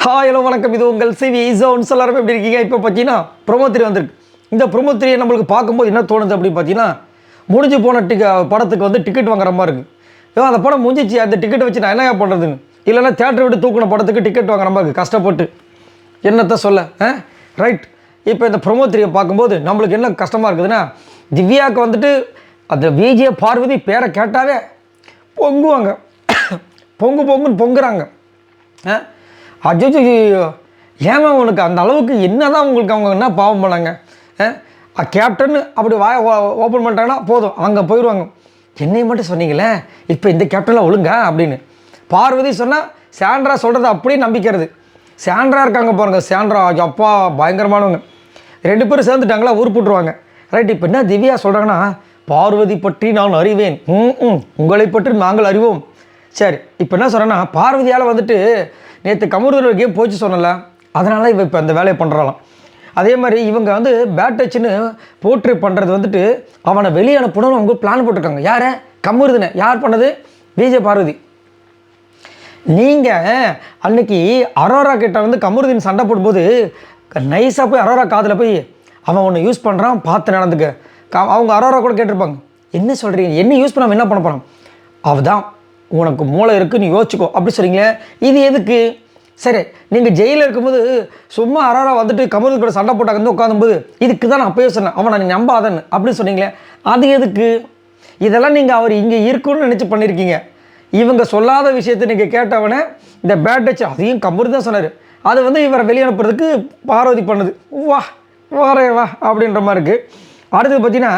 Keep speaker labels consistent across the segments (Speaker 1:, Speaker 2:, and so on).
Speaker 1: Hello வணக்கம். இது உங்கள் சிவி ஜோன். எல்லாரும் எப்படி இருக்கீங்க? இப்போ பார்த்தீங்கன்னா ப்ரோமோ 3 வந்திருக்கு. இந்த ப்ரோமோ 3 நம்மளுக்கு பார்க்கும்போது என்ன தோணுது அப்படின்னு பார்த்தீங்கன்னா, முடிஞ்சு போன படத்துக்கு வந்து டிக்கெட் வாங்குற மாதிரி இருக்குது. அந்த படம் முடிஞ்சிச்சு, அந்த டிக்கெட்டை வச்சு நான் என்ன பண்ணுறதுன்னு, இல்லைன்னா தேட்டரை விட்டு தூக்கின படத்துக்கு டிக்கெட் வாங்குற மாதிரி இருக்குது. கஷ்டப்பட்டு என்னத்தை சொல்ல ரைட். இப்போ இந்த ப்ரோமோ 3 பார்க்கும்போது நம்மளுக்கு என்ன கஷ்டமாக இருக்குதுன்னா, திவ்யாவுக்கு வந்துட்டு அந்த விஜய பார்வதி பேரை கேட்டாவே பொங்குவாங்க, பொங்குன்னு பொங்குறாங்க. அஜோ, ஏமா உனக்கு அந்த அளவுக்கு என்ன தான் உங்களுக்கு அவங்க என்ன பாவம் பண்ணாங்க? கேப்டன் அப்படி ஓப்பன் பண்ணிட்டாங்கன்னா போதும், அங்கே போயிடுவாங்க. என்னை மட்டும் சொன்னீங்களே, இப்போ இந்த கேப்டனில் ஒழுங்க அப்படின்னு பார்வதி சொன்னால் சாண்ட்ரா சொல்கிறது அப்படியே நம்பிக்கிறது. சாண்ட்ரா இருக்காங்க பாருங்கள், சாண்ட்ரா அப்பா பயங்கரமானவங்க. 2 பேரும் சேர்ந்துட்டாங்களா ஊர் போட்டுருவாங்க. ரைட். இப்போ என்ன திவ்யா சொல்கிறாங்கன்னா, பார்வதி பற்றி நான் அறிவேன், உங்களை பற்றி நாங்கள் அறிவோம். சரி, இப்போ என்ன சொல்கிறேன்னா, பார்வதியால் வந்துட்டு நேற்று கமருதல் கேம் போச்சு சொன்னல, அதனால இவ இப்போ அந்த வேலையை பண்ணுறாளாம். அதே மாதிரி இவங்க வந்து பேட் டச்சுன்னு போர்ட்ரே பண்ணுறது வந்துட்டு அவனை வெளியே அனுப்பணும்னு அவங்க பிளான் போட்டிருக்காங்க. யாரை? கமருதனை. யார் பண்ணது? விஜய பார்வதி. நீங்கள் அன்னைக்கு அரோரா கிட்ட வந்து கமருதீன் சண்டை போடும்போது நைஸாக போய் அரோரா காதில் போய் அவன் ஒன்று யூஸ் பண்ணுறான் பார்த்து நடந்துக்க. அவங்க அரோரா கூட கேட்டிருப்பாங்க, என்ன சொல்கிறீங்க, என்ன யூஸ் பண்ணாமல் என்ன பண்ண போகிறான்? அவதான் உனக்கு மூளை இருக்குது, நீ யோசிச்சுக்கோ அப்படி சொல்கிறீங்களே, இது எதுக்கு? சரி, நீங்கள் ஜெயிலில் இருக்கும்போது சும்மா அரோரா வந்துட்டு கமருதீன் கூட சண்டை போட்டாங்க வந்து உட்காந்தும்போது இதுக்கு தான் நான் அப்போயே சொன்னேன் அவனை நீ நம்பாதன்னு அப்படி சொன்னீங்களே, அது எதுக்கு? இதெல்லாம் நீங்கள் அவர் இங்கே இருக்குன்னு நினச்சி பண்ணியிருக்கீங்க. இவங்க சொல்லாத விஷயத்தை நீங்கள் கேட்டவனே இந்த பேட் டச் அதையும் கமருதீன் தான் சொன்னார். அது வந்து இவரை வெளியே அனுப்புறதுக்கு பார்வதி பண்ணுது. வா வாரே வா அப்படின்ற மாதிரி இருக்குது. அடுத்தது பார்த்தீங்கன்னா,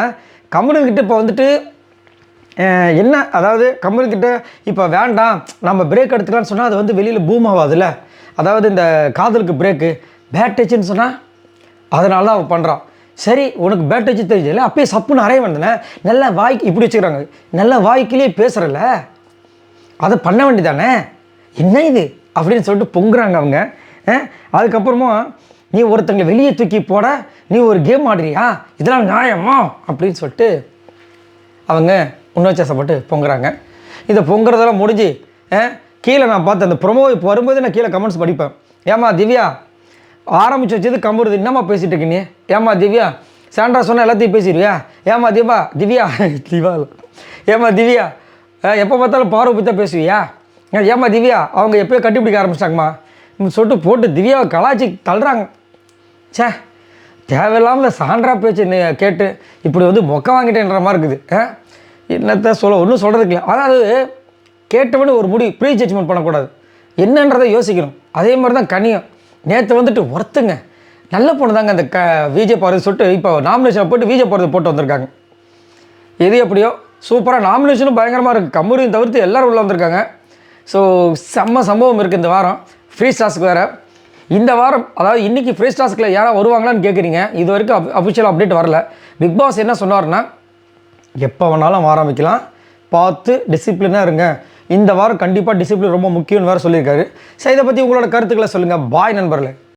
Speaker 1: கமருதீன்கிட்ட இப்போ வந்துட்டு என்ன, அதாவது கமருதீன்கிட்ட இப்போ வேண்டாம் நம்ம பிரேக் எடுத்துக்கலான்னு சொன்னால் அது வந்து வெளியில் பூம் ஆகாதுல்ல, அதாவது இந்த காதலுக்கு பிரேக்கு பேட் டச்சுன்னு சொன்னால் அதனால தான் அவள் பண்ணுறான். சரி, உனக்கு பேட் டச்சு தெரிஞ்சதில்ல, அப்பயே சப்புன்னு அறைய வந்தேனே, நல்ல வாய்க்கு இப்படி வச்சுக்கிறாங்க, நல்ல வாய்க்கிலே பேசுகிறல்ல, அதை பண்ண வேண்டியதானே, என்ன இது அப்படின்னு சொல்லிட்டு பொங்குறாங்க அவங்க. அதுக்கப்புறமா நீ ஒருத்தங்களை வெளியே தூக்கி போட நீ ஒரு கேம் ஆடுறியா, இதெல்லாம் நியாயமா அப்படின்னு சொல்லிட்டு அவங்க உணர்ச்சப்பட்டு பொங்குறாங்க. இந்த பொங்குறதெல்லாம் முடிஞ்சு கீழே நான் பார்த்தேன் அந்த ப்ரொமோ இப்போ வரும்போது நான் கீழே கமெண்ட்ஸ் படிப்பேன். ஏமா திவ்யா ஆரம்பிச்சு வச்சது கமருது, என்னம்மா பேசிகிட்டு இருக்கீங்க? ஏமா திவ்யா சாண்ட்ரா சொன்னால் எல்லாத்தையும் பேசிடுவியா? ஏமா திவ்யா ஏமா திவ்யா எப்போ பார்த்தாலும் பார்வை பற்றி தான் பேசுவியா? ஏமா திவ்யா அவங்க எப்போயோ கட்டிப்பிடிக்க ஆரம்பிச்சிட்டாங்கம்மா சொல்லிட்டு போட்டு திவ்யாவை கலாச்சி தள்ளுறாங்க. சே, தேவையில்லாமல் சாண்ட்ரா பேச்சு கேட்டு இப்படி வந்து மொக்க வாங்கிட்டேன்ற மாதிரி இருக்குது. என்னத்தை சொல்ல, ஒன்றும் சொல்கிறதுக்கு இல்லை. அதாவது கேட்டவனு ஒரு முடிவு ப்ரீ ஜட்ஜ்மெண்ட் பண்ணக்கூடாது, என்னன்றதை யோசிக்கணும். அதே மாதிரி தான் கனியும் நேற்று வந்துட்டு ஒருத்தங்க நல்ல பொண்ணு தாங்க அந்த விஜய் பார்வதி சொல்லிட்டு இப்போ நாமினேஷனை போட்டு விஜய் பார்வதி போட்டு வந்திருக்காங்க. எது எப்படியோ சூப்பராக நாமினேஷனும் பயங்கரமாக இருக்குது. கமருதீன் தவிர்த்து எல்லோரும் உள்ளே வந்திருக்காங்க. ஸோ செம்ம சம்பவம் இருக்குது இந்த வாரம். ஃப்ரீ ஸ்டார்ஸ்க்கு வேறு இந்த வாரம், அதாவது இன்றைக்கி ஃப்ரீ ஸ்டார்ஸ்கில் யாராவது வருவாங்களான்னு கேட்குறீங்க. இது வரைக்கும் அஃபிஷியல் அப்டேட் வரல. பிக் பாஸ் என்ன சொன்னார்னா, எப்போ வேணாலும் ஆரம்பிக்கலாம், பார்த்து டிசிப்ளினாக இருங்க, இந்த வாரம் கண்டிப்பாக டிசிப்ளின் ரொம்ப முக்கியம்னு வேறு சொல்லியிருக்காரு. ஸோ இதை பற்றி உங்களோட கருத்துக்களை சொல்லுங்கள். பாய் நண்பர்களே.